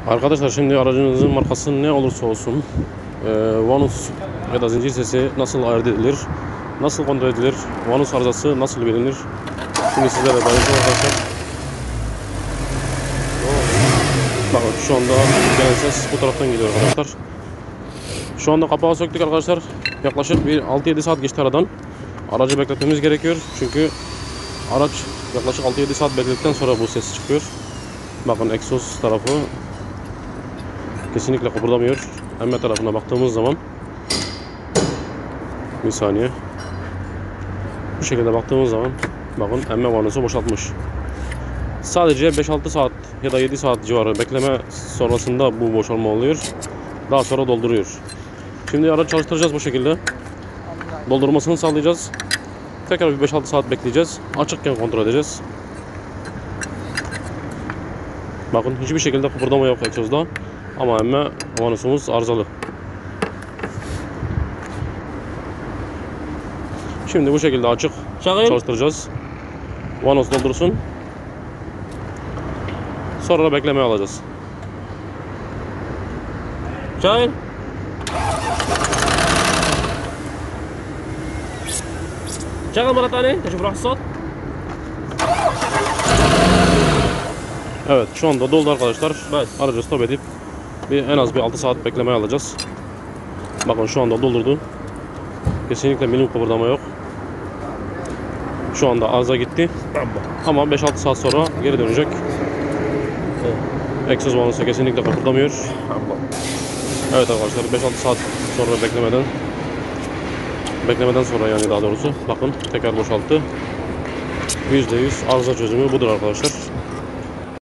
Arkadaşlar şimdi aracınızın markası ne olursa olsun vanus ya da zincir sesi nasıl ayırt edilir? Nasıl kontrol edilir? Vanus arızası nasıl bilinir? Şimdi sizlere paylaşacağım arkadaşlar. Bakın şu anda gelen ses bu taraftan geliyor arkadaşlar. Şu anda kapağı söktük arkadaşlar. Yaklaşık bir 6-7 saat geçti aradan. Aracı bekletmemiz gerekiyor. Çünkü araç yaklaşık 6-7 saat bekledikten sonra bu ses çıkıyor. Bakın egzoz tarafı kesinlikle kıpırdamıyor. Emme tarafına baktığımız zaman bir saniye. Bu şekilde baktığımız zaman bakın emme vanusu boşaltmış. Sadece 5-6 saat ya da 7 saat civarı bekleme sonrasında bu boşalma oluyor. Daha sonra dolduruyor. Şimdi aracı çalıştıracağız bu şekilde. Doldurmasını sağlayacağız. Tekrar bir 5-6 saat bekleyeceğiz. Açıkken kontrol edeceğiz. Bakın hiçbir şekilde kıpırdama yok egzozda. Ama emme vanusumuz arızalı. Şimdi bu şekilde açık çalıştıracağız. Vanus doldursun. Sonra da beklemeye alacağız. Şahin. شغل مرة ثانية تشوف راح الصوت. Evet şu anda doldu arkadaşlar. Aracı stop edip en az bir 6 saat beklemeye alacağız. Bakın şu anda doldurdu. Kesinlikle milim kıpırdama yok. Şu anda arıza gitti. Ama 5-6 saat sonra geri dönecek. Egzoz vanusu kesinlikle kıpırdamıyor. Evet arkadaşlar 5-6 saat sonra beklemeden sonra yani daha doğrusu bakın tekrar boşalttı. %100 arıza çözümü budur arkadaşlar.